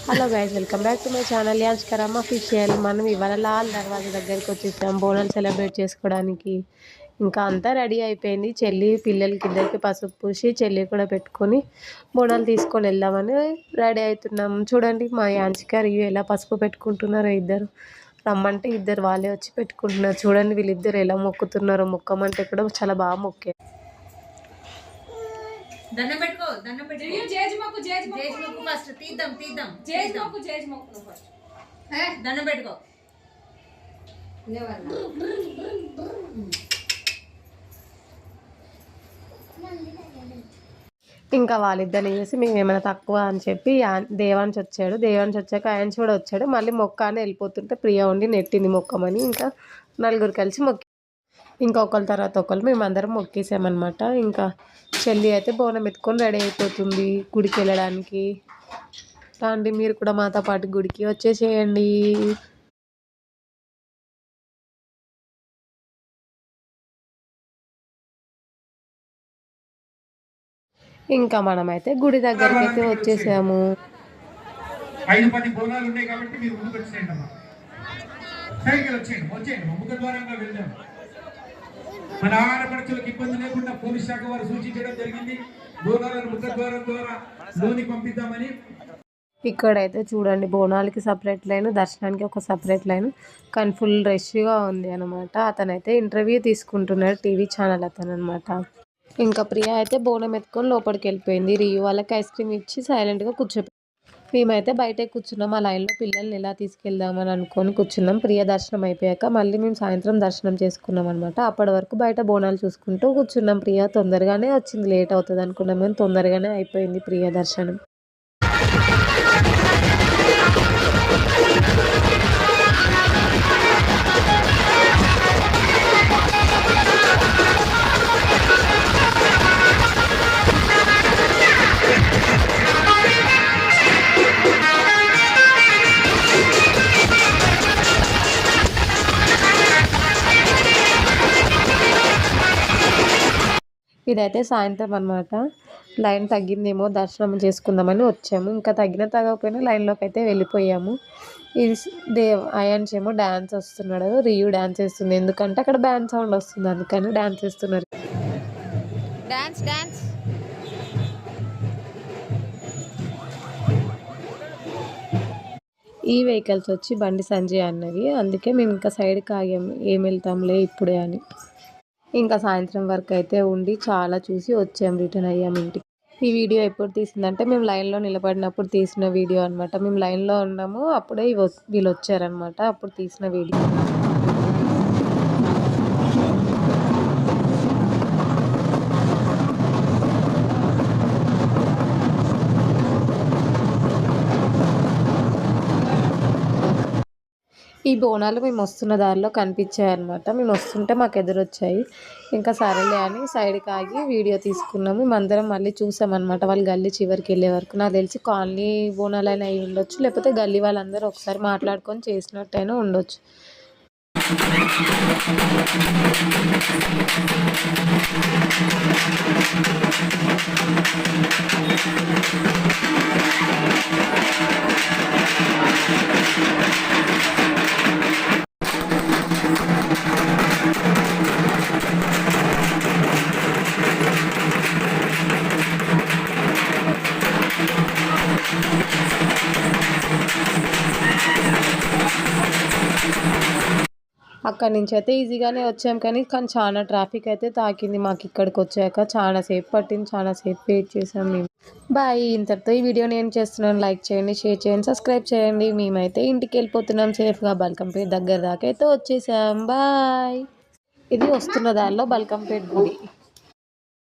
Hello guys, welcome back to my channel as Karam official. మనం ఇవాళ లాల్ దర్వాజా దగ్గరికి వచ్చేసాం బోనాలు సెలబ్రేట్ చేసుకోవడానికి. ఇంకా అంతా రెడీ అయిపోయింది. చెల్లి పిల్లలకి ఇద్దరికి పసుపు పూసి చెల్లి కూడా పెట్టుకొని బోనాలు తీసుకొని వెళ్దామని రెడీ అవుతున్నాం. చూడండి మా యాంచిక రియు ఎలా పసుపు పెట్టుకుంటున్నారో. ఇద్దరు రమ్మంటే ఇద్దరు వాళ్ళే వచ్చి పెట్టుకుంటున్నారు. చూడండి వీళ్ళిద్దరు ఎలా మొక్కుతున్నారో. మొక్కమంటే కూడా చాలా బాగా మొక్కారు. దండం పెట్టుకో దండం పెట్టుకో జేజ్ మొక్కు ఫస్ట్ తీద్దాం జేజ్ మొక్కు నువ్వు ఫస్ట్ దండం పెట్టుకో. ఇంకా వాళ్ళిద్దరిని చేసి మేము ఏమైనా తక్కువ అని చెప్పి దేవాన్స్ వచ్చాడు. దేవాన్స్ వచ్చాక ఆయన కూడా వచ్చాడు. మళ్ళీ మొక్క అని వెళ్ళిపోతుంటే ప్రియ ఉండి నెట్టింది మొక్కమని. ఇంకా నలుగురు కలిసి మొక్కి ఇంకా ఒకరి తర్వాత ఒకరు మేమందరం మొక్కేసామన్నమాట. ఇంకా చెల్లి అయితే బోనం ఎత్తుకొని రెడీ అయిపోతుంది గుడికి వెళ్ళడానికి. రండి మీరు కూడా మాతో పాటు గుడికి వచ్చేసేయండి. ఇంకా మనమైతే గుడి దగ్గరికి అయితే వచ్చేసాము. 5-10 బోనాలు ఉన్నాయి కాబట్టి మీరు ముందుకు వచ్చేయండి అమ్మా. సైకిల్ వచ్చేయండి ముఖ ద్వారంగా వెళ్దాం. మన ఆడపడుచులకు ఇబ్బంది లేకుండా పోలీస్ శాఖ వారు సూచించడం జరిగింది. బోనాలను ముఖ ద్వారం ద్వారా లోనికి పంపిద్దామని. ఇక్కడైతే చూడండి బోనాలకి సపరేట్ లైన్, దర్శనానికి ఒక సపరేట్ లైన్. కానీ ఫుల్ రష్గా ఉంది అనమాట. అతనైతే ఇంటర్వ్యూ తీసుకుంటున్నాడు, టీవీ ఛానల్ అతను అనమాట. ఇంకా ప్రియ అయితే బోనం ఎత్తుకొని లోపలికి వెళ్ళిపోయింది. రియు వాళ్ళకి ఐస్ క్రీమ్ ఇచ్చి సైలెంట్గా కూర్చోపోయింది. మేమైతే బయటే కూర్చున్నాం. ఆ లైన్లో పిల్లల్ని ఎలా తీసుకెళ్దామని అనుకొని కూర్చున్నాం. ప్రియ దర్శనం అయిపోయాక మళ్ళీ మేము సాయంత్రం దర్శనం చేసుకున్నాం అనమాట. అప్పటి వరకు బయట బోనాలు చూసుకుంటూ కూర్చున్నాం. ప్రియ తొందరగానే వచ్చింది, లేట్ అవుతుంది అనుకున్నాం కానీ తొందరగానే అయిపోయింది ప్రియ దర్శనం. ఇదైతే సాయంత్రం అనమాట. లైన్ తగ్గిందేమో దర్శనం చేసుకుందామని వచ్చాము. ఇంకా తగ్గకపోయినా లైన్లోకి అయితే వెళ్ళిపోయాము. ఇది అయాన్స్ ఏమో డ్యాన్స్ వస్తున్నాడు, రియు డ్యాన్స్ వేస్తుంది. ఎందుకంటే అక్కడ బ్యాండ్ సౌండ్ వస్తుంది, అందుకని డ్యాన్స్ వేస్తున్నారు. ఈ వెహికల్స్ వచ్చి బండి సంజయ్ అన్నవి, అందుకే మేము ఇంకా సైడ్కి ఆగాము, ఏం వెళ్తాంలే ఇప్పుడే అని. ఇంకా సాయంత్రం వరకు అయితే ఉండి చాలా చూసి వచ్చాము, రిటర్న్ అయ్యాము ఇంటికి. ఈ వీడియో ఎప్పుడు తీసిందంటే మేము లైన్లో నిలబడినప్పుడు తీసిన వీడియో అనమాట. మేము లైన్లో ఉన్నాము, అప్పుడే వీళ్ళు వచ్చారనమాట, అప్పుడు తీసిన వీడియో. ఈ బోనాలు మేము వస్తున్న దారిలో కనిపించాయి అనమాట. మేము వస్తుంటే మాకు ఎదురొచ్చాయి. ఇంకా సరేలే అని సైడ్కి ఆగి వీడియో తీసుకున్నాము. మేమందరం మళ్ళీ చూసామన్నమాట. వాళ్ళు గల్లీ చివరికి వెళ్ళే వరకు. నాకు తెలిసి కాలనీ బోనాలైనా అయి ఉండొచ్చు, లేకపోతే గల్లీ వాళ్ళందరూ ఒకసారి మాట్లాడుకొని చేసినట్టయినా ఉండొచ్చు. అక్కడి నుంచి అయితే ఈజీగానే వచ్చాం, కానీ చాలా ట్రాఫిక్ అయితే తాకింది మాకు. ఇక్కడికి వచ్చాక చాలా సేపు పట్టింది, చాలా సేపు వెయిట్ చేసాం మేము. బాయ్, ఇంతటితో ఈ వీడియో నేను చేస్తున్నాను. లైక్ చేయండి, షేర్ చేయండి, సబ్స్క్రైబ్ చేయండి. మేమైతే ఇంటికి వెళ్ళిపోతున్నాం సేఫ్గా. బల్కంపేట దగ్గర దాకా అయితే వచ్చేసాం. బాయ్. ఇది వస్తున్న దారిలో బల్కంపేట గుడి.